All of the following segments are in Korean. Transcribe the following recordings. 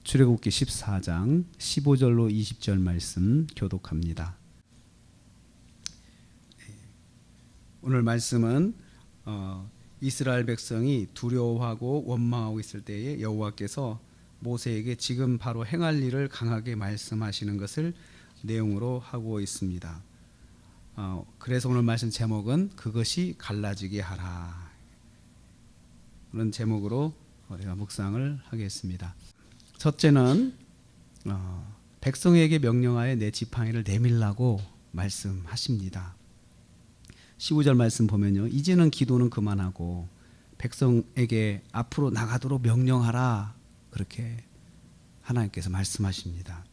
출애굽기 14장 15절로 20절 말씀 교독합니다. 오늘 말씀은 이스라엘 백성이 두려워하고 원망하고 있을 때에 여호와께서 모세에게 지금 바로 행할 일을 강하게 말씀하시는 것을 내용으로 하고 있습니다. 그래서 오늘 말씀 제목은 그것이 갈라지게 하라, 그런 제목으로 우리가 묵상을 하겠습니다. 첫째는 백성에게 명령하여 내 지팡이를 내밀라고 말씀하십니다. 15절 말씀 보면요, 이제는 기도는 그만하고 백성에게 앞으로 나가도록 명령하라, 그렇게 하나님께서 말씀하십니다.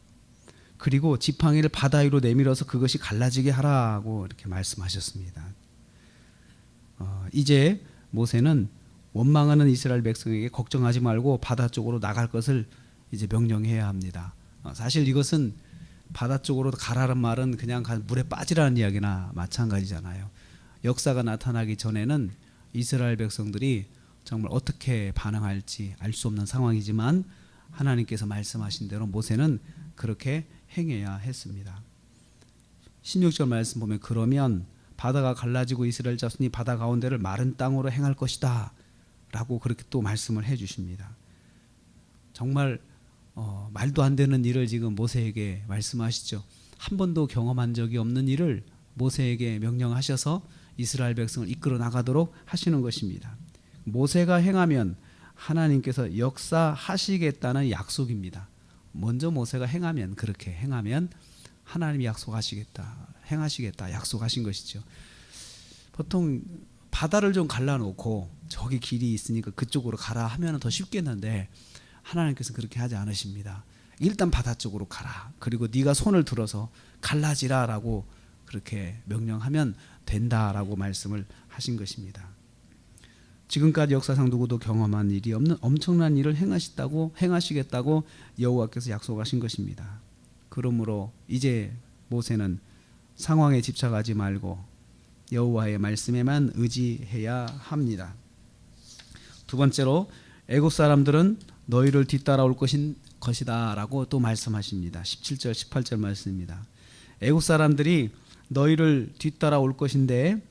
그리고 지팡이를 바다 위로 내밀어서 그것이 갈라지게 하라고 이렇게 말씀하셨습니다. 이제 모세는 원망하는 이스라엘 백성에게 걱정하지 말고 바다 쪽으로 나갈 것을 이제 명령해야 합니다. 사실 이것은 바다 쪽으로 가라는 말은 그냥 물에 빠지라는 이야기나 마찬가지잖아요. 역사가 나타나기 전에는 이스라엘 백성들이 정말 어떻게 반응할지 알 수 없는 상황이지만 하나님께서 말씀하신 대로 모세는 그렇게 행해야 했습니다. 16절 말씀 보면 그러면 바다가 갈라지고 이스라엘 자손이 바다 가운데를 마른 땅으로 행할 것이다 라고 그렇게 또 말씀을 해 주십니다. 정말 말도 안 되는 일을 지금 모세에게 말씀하시죠. 한 번도 경험한 적이 없는 일을 모세에게 명령하셔서 이스라엘 백성을 이끌어 나가도록 하시는 것입니다. 모세가 행하면 하나님께서 역사하시겠다는 약속입니다. 먼저 모세가 행하면, 그렇게 행하면 하나님이 약속하시겠다, 행하시겠다 약속하신 것이죠. 보통 바다를 좀 갈라놓고 저기 길이 있으니까 그쪽으로 가라 하면 더 쉽겠는데 하나님께서 그렇게 하지 않으십니다. 일단 바다 쪽으로 가라, 그리고 네가 손을 들어서 갈라지라라고 그렇게 명령하면 된다라고 말씀을 하신 것입니다. 지금까지 역사상 누구도 경험한 일이 없는 엄청난 일을 행하시겠다고 여호와께서 약속하신 것입니다. 그러므로 이제 모세는 상황에 집착하지 말고 여호와의 말씀에만 의지해야 합니다. 두 번째로 애굽 사람들은 너희를 뒤따라올 것이다 라고 또 말씀하십니다. 17절 18절 말씀입니다. 애굽 사람들이 너희를 뒤따라올 것인데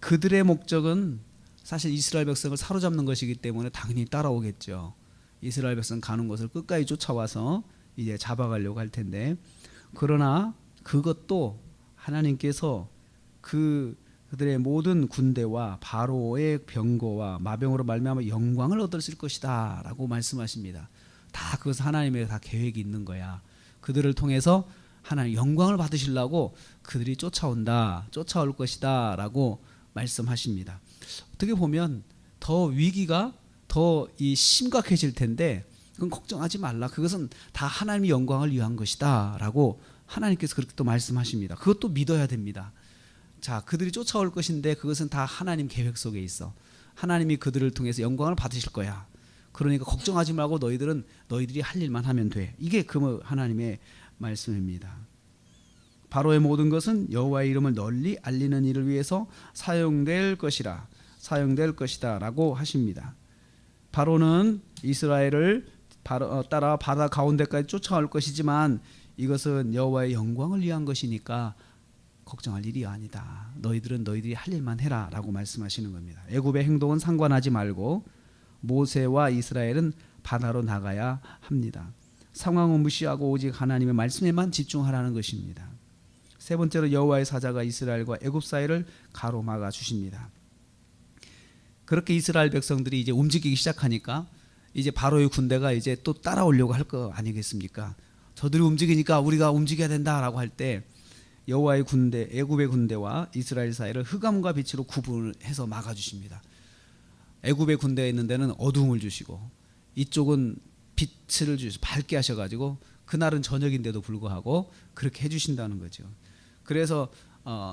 그들의 목적은 사실 이스라엘 백성을 사로잡는 것이기 때문에 당연히 따라오겠죠. 이스라엘 백성 가는 곳을 끝까지 쫓아와서 이제 잡아가려고 할 텐데, 그러나 그것도 하나님께서 그들의 모든 군대와 바로의 병거와 마병으로 말미암아 영광을 얻을 것이다 라고 말씀하십니다. 다 그것은 하나님의 다 계획이 있는 거야. 그들을 통해서 하나님 영광을 받으시려고 그들이 쫓아올 것이다 라고 말씀하십니다. 어떻게 보면 더 위기가 더 심각해질 텐데 그건 걱정하지 말라, 그것은 다 하나님의 영광을 위한 것이다 라고 하나님께서 그렇게 또 말씀하십니다. 그것도 믿어야 됩니다. 자, 그들이 쫓아올 것인데 그것은 다 하나님 계획 속에 있어. 하나님이 그들을 통해서 영광을 받으실 거야. 그러니까 걱정하지 말고 너희들이 할 일만 하면 돼. 이게 그 하나님의 말씀입니다. 바로의 모든 것은 여호와의 이름을 널리 알리는 일을 위해서 사용될 것이다 라고 하십니다. 바로는 이스라엘을 따라 바다 가운데까지 쫓아올 것이지만 이것은 여호와의 영광을 위한 것이니까 걱정할 일이 아니다. 너희들은 너희들이 할 일만 해라 라고 말씀하시는 겁니다. 애굽의 행동은 상관하지 말고 모세와 이스라엘은 바다로 나가야 합니다. 상황은 무시하고 오직 하나님의 말씀에만 집중하라는 것입니다. 세 번째로 여호와의 사자가 이스라엘과 애굽 사이를 가로막아 주십니다. 그렇게 이스라엘 백성들이 이제 움직이기 시작하니까 이제 바로의 군대가 이제 또 따라오려고 할 거 아니겠습니까? 저들이 움직이니까 우리가 움직여야 된다라고 할 때 여호와의 군대, 애굽의 군대와 이스라엘 사이를 흑암과 빛으로 구분해서 막아 주십니다. 애굽의 군대에 있는 데는 어두움을 주시고 이쪽은 빛을 주시고 밝게 하셔가지고 그날은 저녁인데도 불구하고 그렇게 해주신다는 거죠. 그래서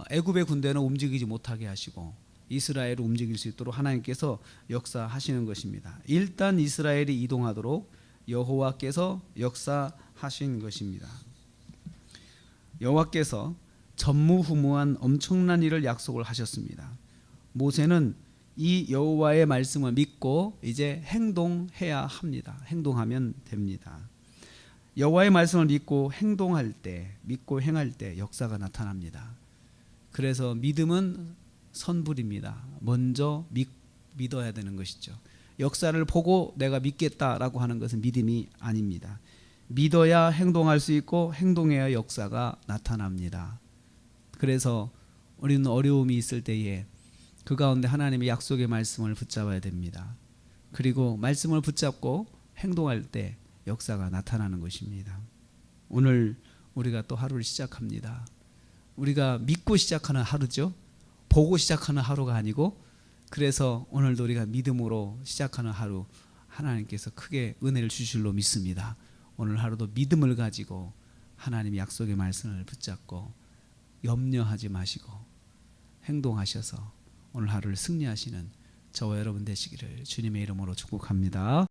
애굽의 군대는 움직이지 못하게 하시고 이스라엘을 움직일 수 있도록 하나님께서 역사하시는 것입니다. 일단 이스라엘이 이동하도록 여호와께서 역사하신 것입니다. 여호와께서 전무후무한 엄청난 일을 약속을 하셨습니다. 모세는 이 여호와의 말씀을 믿고 이제 행동해야 합니다. 행동하면 됩니다. 여호와의 말씀을 믿고 행동할 때, 믿고 행할 때 역사가 나타납니다. 그래서 믿음은 선불입니다. 먼저 믿어야 되는 것이죠. 역사를 보고 내가 믿겠다라고 하는 것은 믿음이 아닙니다. 믿어야 행동할 수 있고 행동해야 역사가 나타납니다. 그래서 우리는 어려움이 있을 때에 그 가운데 하나님의 약속의 말씀을 붙잡아야 됩니다. 그리고 말씀을 붙잡고 행동할 때 역사가 나타나는 것입니다. 오늘 우리가 또 하루를 시작합니다. 우리가 믿고 시작하는 하루죠. 보고 시작하는 하루가 아니고, 그래서 오늘도 우리가 믿음으로 시작하는 하루, 하나님께서 크게 은혜를 주실로 믿습니다. 오늘 하루도 믿음을 가지고 하나님의 약속의 말씀을 붙잡고 염려하지 마시고 행동하셔서 오늘 하루를 승리하시는 저와 여러분 되시기를 주님의 이름으로 축복합니다.